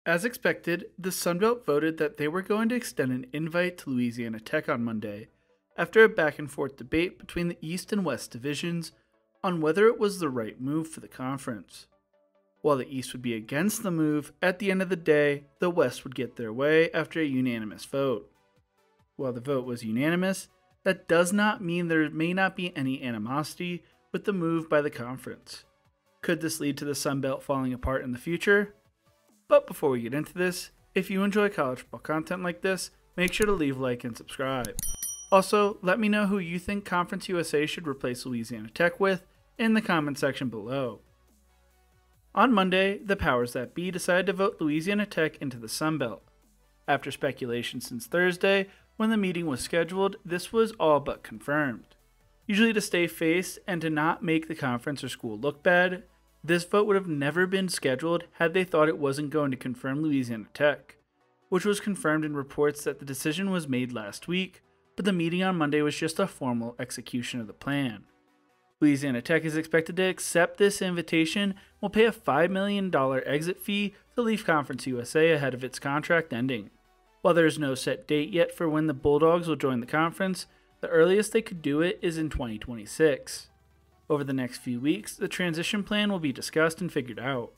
As expected, the Sun Belt voted that they were going to extend an invite to Louisiana Tech on Monday, after a back and forth debate between the East and West divisions on whether it was the right move for the conference. While the East would be against the move, at the end of the day, the West would get their way after a unanimous vote. While the vote was unanimous, that does not mean there may not be any animosity with the move by the conference. Could this lead to the Sun Belt falling apart in the future? But before we get into this, if you enjoy college football content like this, make sure to leave a like and subscribe. Also, let me know who you think Conference USA should replace Louisiana Tech with in the comment section below. On Monday, the powers that be decided to vote Louisiana Tech into the Sun Belt. After speculation since Thursday, when the meeting was scheduled, this was all but confirmed. Usually to stay face and to not make the conference or school look bad, this vote would have never been scheduled had they thought it wasn't going to confirm Louisiana Tech, which was confirmed in reports that the decision was made last week, but the meeting on Monday was just a formal execution of the plan. Louisiana Tech is expected to accept this invitation and will pay a $5 million exit fee to leave Conference USA ahead of its contract ending. While there is no set date yet for when the Bulldogs will join the conference, the earliest they could do it is in 2026. Over the next few weeks, the transition plan will be discussed and figured out.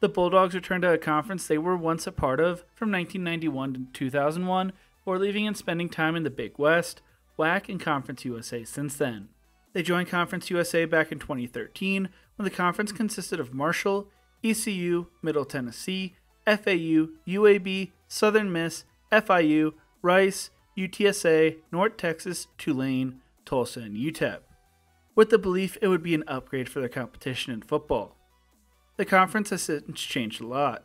The Bulldogs return to a conference they were once a part of from 1991 to 2001, before leaving and spending time in the Big West, WAC, and Conference USA since then. They joined Conference USA back in 2013 when the conference consisted of Marshall, ECU, Middle Tennessee, FAU, UAB, Southern Miss, FIU, Rice, UTSA, North Texas, Tulane, Tulsa, and UTEP, with the belief it would be an upgrade for their competition in football. The conference has since changed a lot,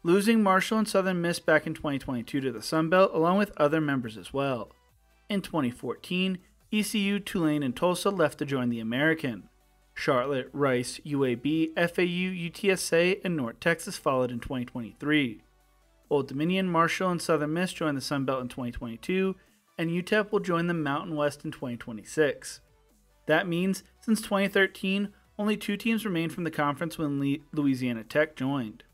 losing Marshall and Southern Miss back in 2022 to the Sun Belt along with other members as well. In 2014, ECU, Tulane, and Tulsa left to join the American. Charlotte, Rice, UAB, FAU, UTSA, and North Texas followed in 2023. Old Dominion, Marshall, and Southern Miss joined the Sun Belt in 2022, and UTEP will join the Mountain West in 2026. That means, since 2013, only 2 teams remained from the conference when Louisiana Tech joined.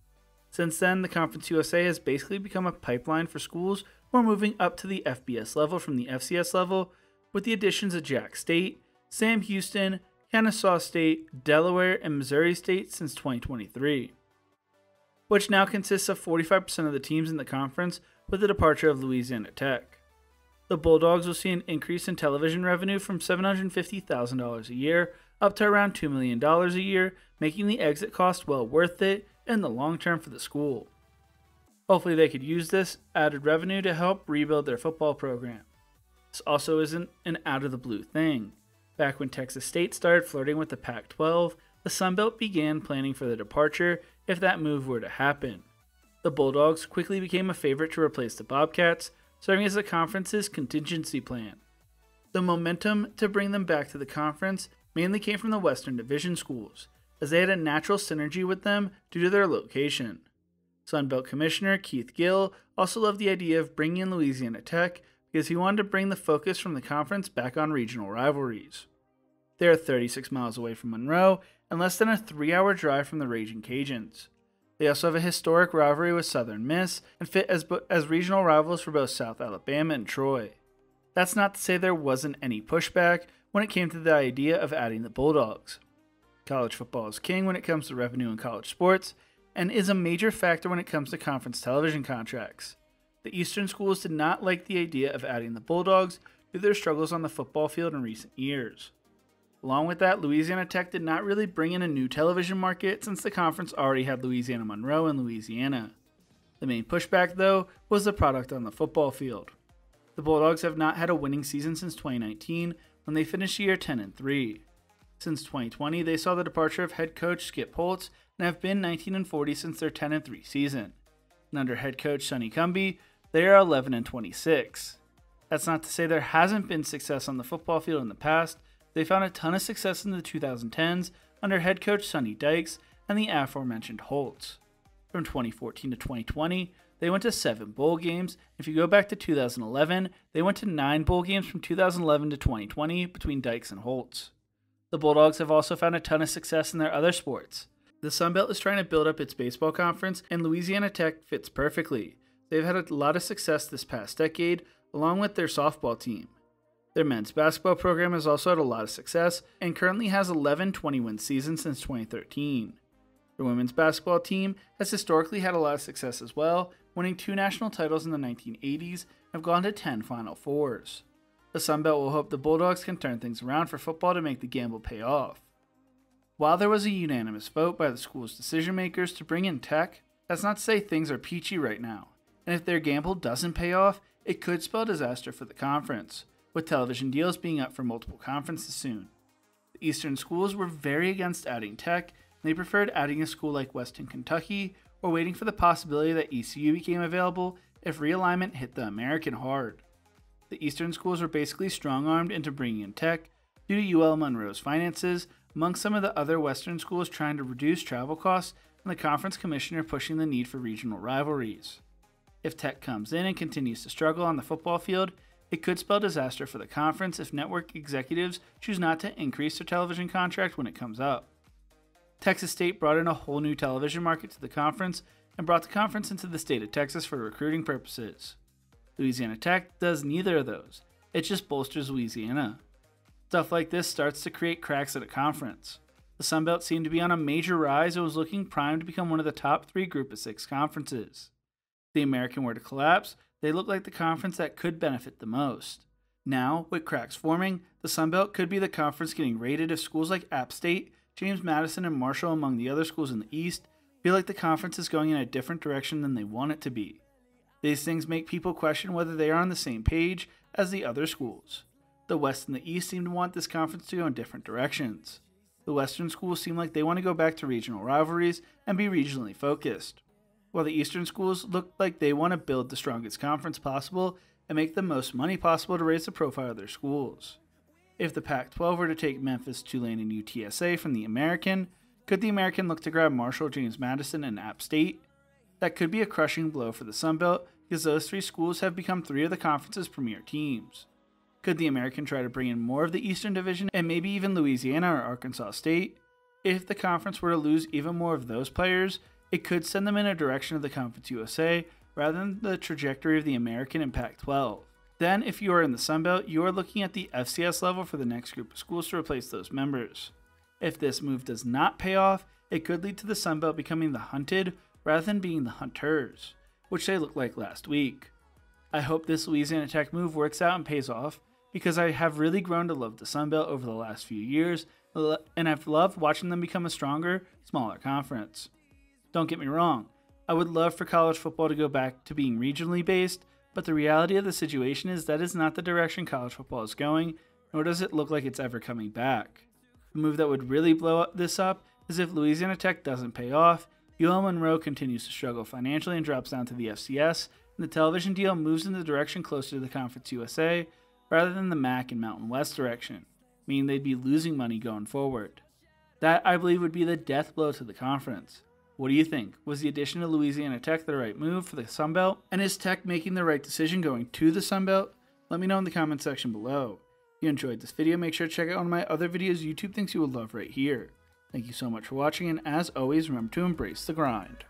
Since then, the Conference USA has basically become a pipeline for schools who are moving up to the FBS level from the FCS level, with the additions of Jack State, Sam Houston, Kennesaw State, Delaware, and Missouri State since 2023, which now consists of 45% of the teams in the conference with the departure of Louisiana Tech. The Bulldogs will see an increase in television revenue from $750,000 a year up to around $2 million a year, making the exit cost well worth it in the long term for the school. Hopefully they could use this added revenue to help rebuild their football program. This also isn't an out-of-the-blue thing. Back when Texas State started flirting with the Pac-12, the Sun Belt began planning for the departure if that move were to happen. The Bulldogs quickly became a favorite to replace the Bobcats, serving as the conference's contingency plan. The momentum to bring them back to the conference mainly came from the Western Division schools, as they had a natural synergy with them due to their location. Sun Belt Commissioner Keith Gill also loved the idea of bringing in Louisiana Tech because he wanted to bring the focus from the conference back on regional rivalries. They are 36 miles away from Monroe and less than a 3-hour drive from the Raging Cajuns. They also have a historic rivalry with Southern Miss and fit as regional rivals for both South Alabama and Troy. That's not to say there wasn't any pushback when it came to the idea of adding the Bulldogs. College football is king when it comes to revenue in college sports and is a major factor when it comes to conference television contracts. The Eastern schools did not like the idea of adding the Bulldogs due to their struggles on the football field in recent years. Along with that, Louisiana Tech did not really bring in a new television market since the conference already had Louisiana Monroe and Louisiana. The main pushback, though, was the product on the football field. The Bulldogs have not had a winning season since 2019 when they finished the year 10-3. Since 2020, they saw the departure of head coach Skip Holtz and have been 19-40 since their 10-3 season. And under head coach Sonny Cumbie, they are 11-26. That's not to say there hasn't been success on the football field in the past. They found a ton of success in the 2010s under head coach Sonny Dykes and the aforementioned Holtz. From 2014 to 2020, they went to 7 bowl games. If you go back to 2011, they went to 9 bowl games from 2011 to 2020 between Dykes and Holtz. The Bulldogs have also found a ton of success in their other sports. The Sun Belt is trying to build up its baseball conference, and Louisiana Tech fits perfectly. They've had a lot of success this past decade, along with their softball team. Their men's basketball program has also had a lot of success, and currently has 11 20-win seasons since 2013. The women's basketball team has historically had a lot of success as well, winning 2 national titles in the 1980s and have gone to 10 Final Fours. The Sun Belt will hope the Bulldogs can turn things around for football to make the gamble pay off. While there was a unanimous vote by the school's decision makers to bring in Tech, that's not to say things are peachy right now, and if their gamble doesn't pay off, it could spell disaster for the conference, with television deals being up for multiple conferences soon. The Eastern schools were very against adding Tech, and they preferred adding a school like Western Kentucky or waiting for the possibility that ECU became available if realignment hit the American hard. The Eastern schools were basically strong-armed into bringing in Tech due to UL Monroe's finances, among some of the other Western schools trying to reduce travel costs and the conference commissioner pushing the need for regional rivalries. If Tech comes in and continues to struggle on the football field, it could spell disaster for the conference if network executives choose not to increase their television contract when it comes up. Texas State brought in a whole new television market to the conference and brought the conference into the state of Texas for recruiting purposes. Louisiana Tech does neither of those. It just bolsters Louisiana. Stuff like this starts to create cracks at a conference. The Sun Belt seemed to be on a major rise and was looking primed to become one of the top 3 Group of 6 conferences. If the American were to collapse, they look like the conference that could benefit the most. Now, with cracks forming, the Sun Belt could be the conference getting raided if schools like App State, James Madison, and Marshall, among the other schools in the East, feel like the conference is going in a different direction than they want it to be. These things make people question whether they are on the same page as the other schools. The West and the East seem to want this conference to go in different directions. The Western schools seem like they want to go back to regional rivalries and be regionally focused, while the Eastern schools look like they want to build the strongest conference possible and make the most money possible to raise the profile of their schools. If the Pac-12 were to take Memphis, Tulane, and UTSA from the American, could the American look to grab Marshall, James Madison, and App State? That could be a crushing blow for the Sun Belt because those 3 schools have become 3 of the conference's premier teams. Could the American try to bring in more of the Eastern Division and maybe even Louisiana or Arkansas State? If the conference were to lose even more of those players, it could send them in a direction of the Conference USA rather than the trajectory of the American and Pac-12. Then, if you are in the Sun Belt, you are looking at the FCS level for the next group of schools to replace those members. If this move does not pay off, it could lead to the Sun Belt becoming the hunted rather than being the hunters, which they looked like last week. I hope this Louisiana Tech move works out and pays off, because I have really grown to love the Sun Belt over the last few years, and I've loved watching them become a stronger, smaller conference. Don't get me wrong, I would love for college football to go back to being regionally based, but the reality of the situation is that is not the direction college football is going, nor does it look like it's ever coming back. The move that would really blow this up is if Louisiana Tech doesn't pay off, UL Monroe continues to struggle financially and drops down to the FCS, and the television deal moves in the direction closer to the Conference USA, rather than the MAC and Mountain West direction, meaning they'd be losing money going forward. That, I believe, would be the death blow to the conference. What do you think? Was the addition of Louisiana Tech the right move for the Sun Belt? And is Tech making the right decision going to the Sun Belt? Let me know in the comment section below. If you enjoyed this video, make sure to check out one of my other videos YouTube thinks you would love right here. Thank you so much for watching, and as always, remember to embrace the grind.